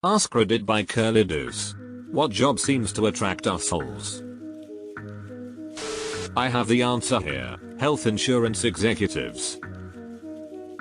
AskReddit by Curly-Doos. What job seems to attract assholes? I have the answer here. Health insurance executives.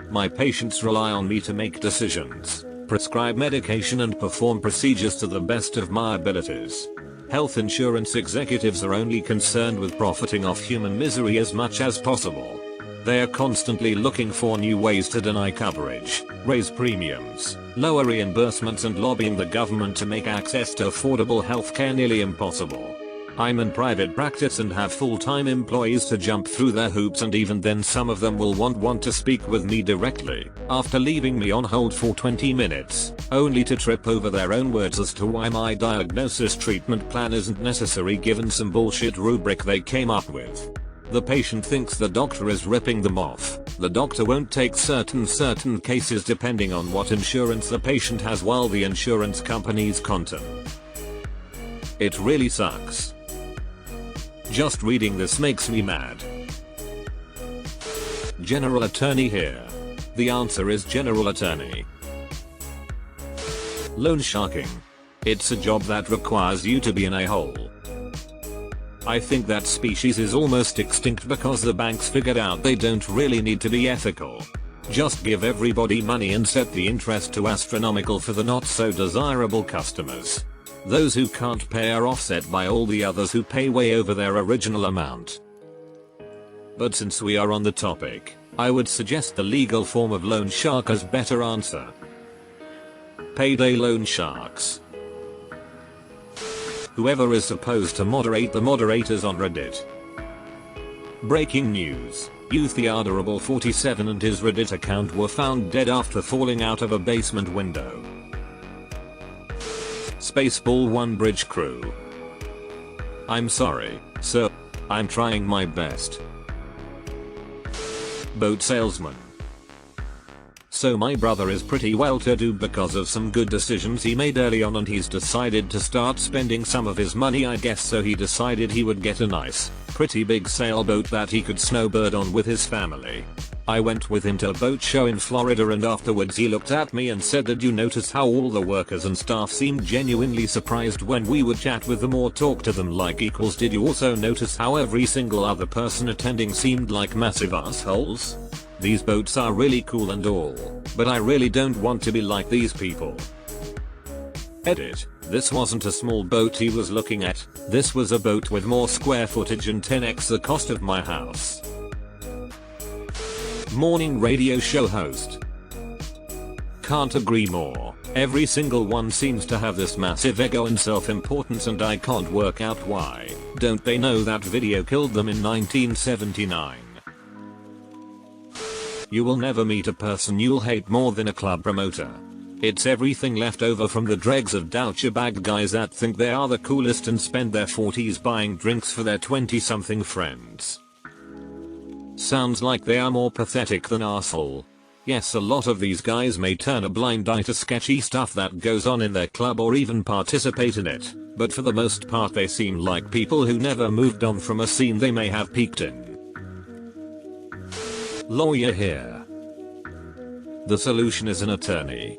My patients rely on me to make decisions, prescribe medication and perform procedures to the best of my abilities. Health insurance executives are only concerned with profiting off human misery as much as possible. They are constantly looking for new ways to deny coverage, raise premiums, lower reimbursements and lobbying the government to make access to affordable healthcare nearly impossible. I'm in private practice and have full-time employees to jump through their hoops, and even then some of them will want to speak with me directly, after leaving me on hold for 20 minutes, only to trip over their own words as to why my diagnosis treatment plan isn't necessary given some bullshit rubric they came up with. The patient thinks the doctor is ripping them off. The doctor won't take certain cases depending on what insurance the patient has, while the insurance companies content. It really sucks. Just reading this makes me mad. General attorney here. The answer is general attorney. Loan sharking. It's a job that requires you to be an a-hole. I think that species is almost extinct because the banks figured out they don't really need to be ethical. Just give everybody money and set the interest to astronomical for the not so desirable customers. Those who can't pay are offset by all the others who pay way over their original amount. But since we are on the topic, I would suggest the legal form of loan shark as better answer. Payday loan sharks. Whoever is supposed to moderate the moderators on Reddit. Breaking news. Youth the Adorable 47 and his Reddit account were found dead after falling out of a basement window. Spaceball 1 bridge crew. I'm sorry, sir. I'm trying my best. Boat salesman. So my brother is pretty well to do because of some good decisions he made early on, and he's decided to start spending some of his money, I guess, so he decided he would get a nice, pretty big sailboat that he could snowbird on with his family. I went with him to a boat show in Florida, and afterwards he looked at me and said, "Did you notice how all the workers and staff seemed genuinely surprised when we would chat with them or talk to them like equals? Did you also notice how every single other person attending seemed like massive assholes? These boats are really cool and all, but I really don't want to be like these people." Edit. This wasn't a small boat he was looking at. This was a boat with more square footage and 10x the cost of my house. Morning radio show host. Can't agree more. Every single one seems to have this massive ego and self-importance, and I can't work out why. Don't they know that video killed them in 1979? You will never meet a person you'll hate more than a club promoter. It's everything left over from the dregs of douchebag guys that think they are the coolest and spend their 40s buying drinks for their 20-something friends. Sounds like they are more pathetic than arsehole. Yes, a lot of these guys may turn a blind eye to sketchy stuff that goes on in their club or even participate in it, but for the most part they seem like people who never moved on from a scene they may have peaked in. Lawyer here. The solution is an attorney.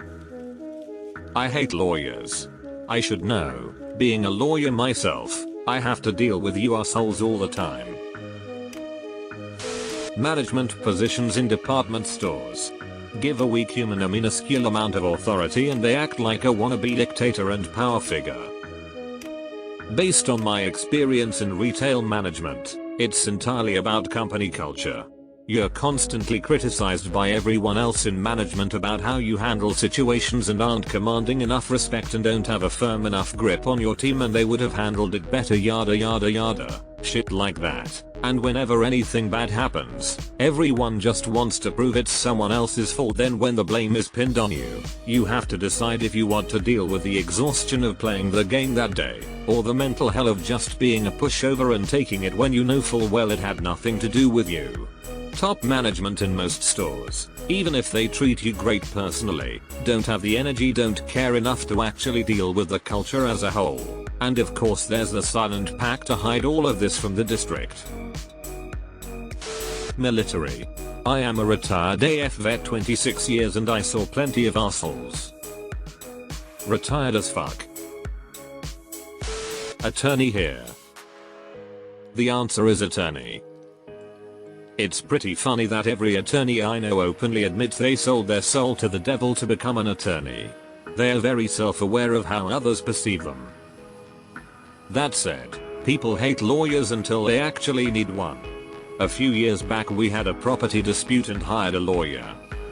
I hate lawyers. I should know. Being a lawyer myself, I have to deal with you assholes all the time. Management positions in department stores. Give a weak human a minuscule amount of authority and they act like a wannabe dictator and power figure. Based on my experience in retail management, it's entirely about company culture. You're constantly criticized by everyone else in management about how you handle situations and aren't commanding enough respect and don't have a firm enough grip on your team and they would have handled it better, yada yada yada. Shit like that. And whenever anything bad happens, everyone just wants to prove it's someone else's fault. Then when the blame is pinned on you, you have to decide if you want to deal with the exhaustion of playing the game that day, or the mental hell of just being a pushover and taking it when you know full well it had nothing to do with you. Top management in most stores, even if they treat you great personally, don't have the energy, don't care enough to actually deal with the culture as a whole. And of course there's the silent pack to hide all of this from the district. Military. I am a retired AF vet 26 years and I saw plenty of assholes. Retired as fuck. Attorney here. The answer is attorney. It's pretty funny that every attorney I know openly admits they sold their soul to the devil to become an attorney. They are very self-aware of how others perceive them. That said, people hate lawyers until they actually need one. A few years back we had a property dispute and hired a lawyer.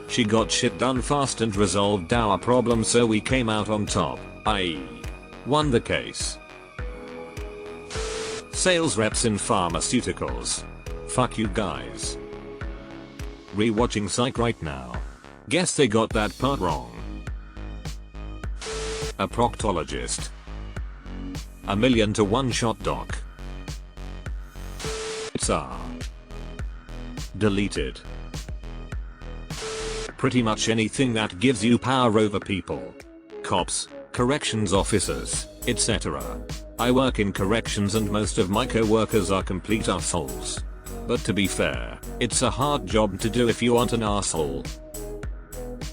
She got shit done fast and resolved our problem, so we came out on top, i.e. won the case. Sales reps in pharmaceuticals. Fuck you guys. Rewatching Psych right now. Guess they got that part wrong. A proctologist. 1,000,000 to 1 shot doc. It's deleted. Pretty much anything that gives you power over people. Cops, corrections officers, etc. I work in corrections and most of my co-workers are complete assholes. But to be fair, it's a hard job to do if you aren't an asshole.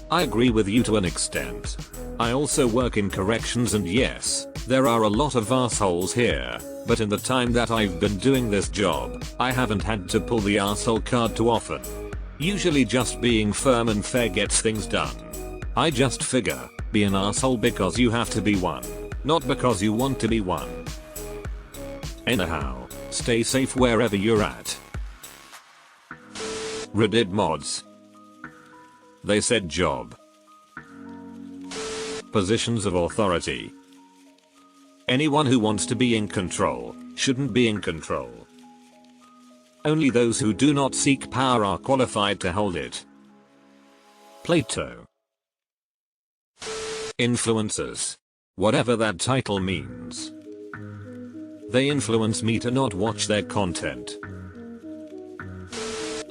I agree with you to an extent. I also work in corrections and yes, there are a lot of assholes here, but in the time that I've been doing this job, I haven't had to pull the asshole card too often. Usually just being firm and fair gets things done. I just figure, be an asshole because you have to be one, not because you want to be one. Anyhow, stay safe wherever you're at. Reddit mods. They said job. Positions of authority. Anyone who wants to be in control shouldn't be in control. Only those who do not seek power are qualified to hold it. Plato. Influencers. Whatever that title means. They influence me to not watch their content.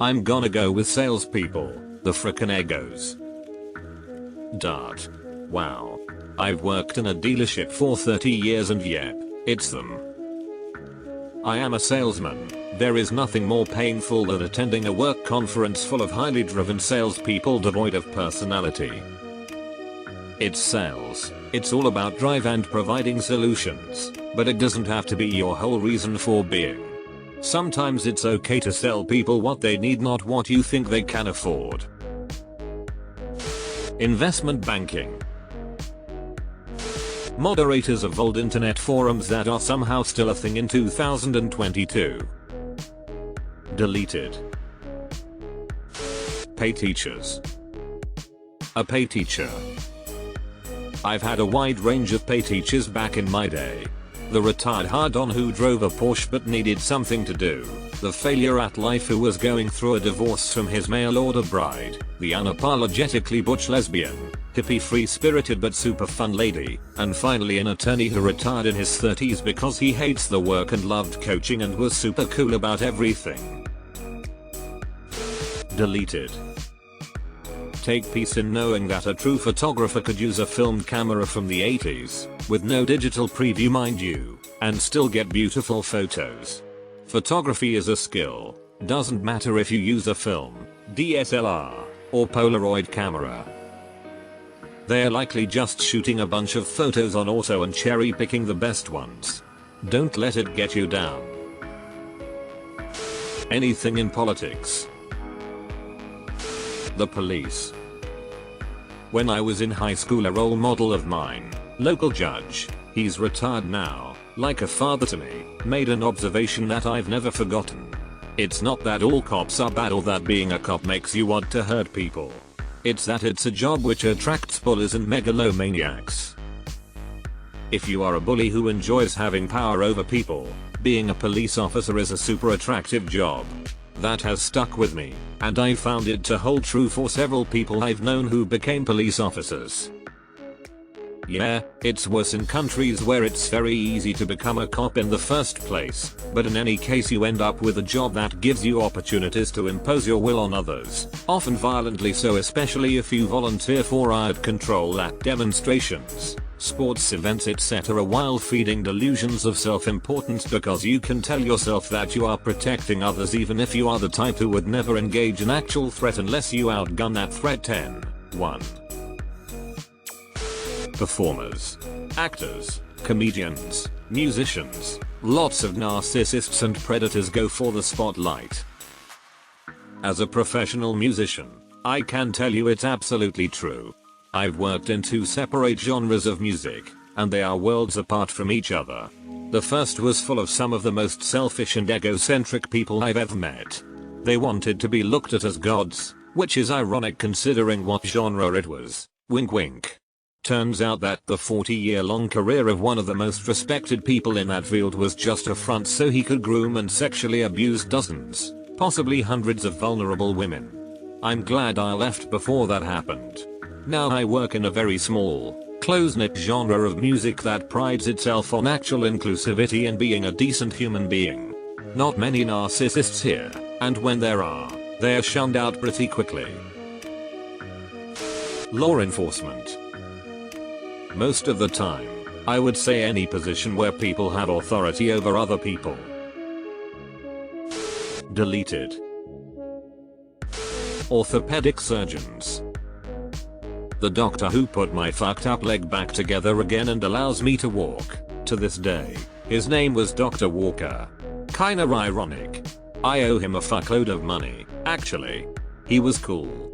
I'm gonna go with salespeople, the frickin' egos. Dart. Wow. I've worked in a dealership for 30 years and yep, it's them. I am a salesman. There is nothing more painful than attending a work conference full of highly driven salespeople devoid of personality. It's sales. It's all about drive and providing solutions, but it doesn't have to be your whole reason for being. Sometimes it's okay to sell people what they need, not what you think they can afford. Investment banking. Moderators of old internet forums that are somehow still a thing in 2022. Deleted. Pay teachers. A pay teacher. I've had a wide range of pay teachers back in my day. The retired hard-on who drove a Porsche but needed something to do. The failure at life who was going through a divorce from his mail-order bride. The unapologetically butch lesbian. Hippie free-spirited but super fun lady. And finally an attorney who retired in his 30s because he hates the work and loved coaching and was super cool about everything. Deleted. Take peace in knowing that a true photographer could use a filmed camera from the 80s, with no digital preview mind you, and still get beautiful photos. Photography is a skill. Doesn't matter if you use a film, DSLR, or Polaroid camera. They're likely just shooting a bunch of photos on auto and cherry picking the best ones. Don't let it get you down. Anything in politics. The police. When I was in high school, a role model of mine, local judge, he's retired now, like a father to me, made an observation that I've never forgotten. It's not that all cops are bad or that being a cop makes you want to hurt people. It's that it's a job which attracts bullies and megalomaniacs. If you are a bully who enjoys having power over people, being a police officer is a super attractive job. That has stuck with me, and I found it to hold true for several people I've known who became police officers. Yeah, it's worse in countries where it's very easy to become a cop in the first place, but in any case you end up with a job that gives you opportunities to impose your will on others, often violently so, especially if you volunteer for riot control at demonstrations, sports events, etc., while feeding delusions of self-importance because you can tell yourself that you are protecting others even if you are the type who would never engage in actual threat unless you outgun that threat 10-1. performers, actors, comedians, musicians, lots of narcissists and predators go for the spotlight. As a professional musician, I can tell you it's absolutely true. I've worked in two separate genres of music, and they are worlds apart from each other. The first was full of some of the most selfish and egocentric people I've ever met. They wanted to be looked at as gods, which is ironic considering what genre it was. Wink wink. Turns out that the 40-year-long career of one of the most respected people in that field was just a front so he could groom and sexually abuse dozens, possibly hundreds of vulnerable women. I'm glad I left before that happened. Now I work in a very small, close-knit genre of music that prides itself on actual inclusivity and being a decent human being. Not many narcissists here, and when there are, they are shunned out pretty quickly. Law enforcement. Most of the time, I would say any position where people have authority over other people. Deleted. Orthopedic surgeons. The doctor who put my fucked up leg back together again and allows me to walk, to this day. His name was Dr. Walker. Kinda ironic. I owe him a fuckload of money, actually. He was cool.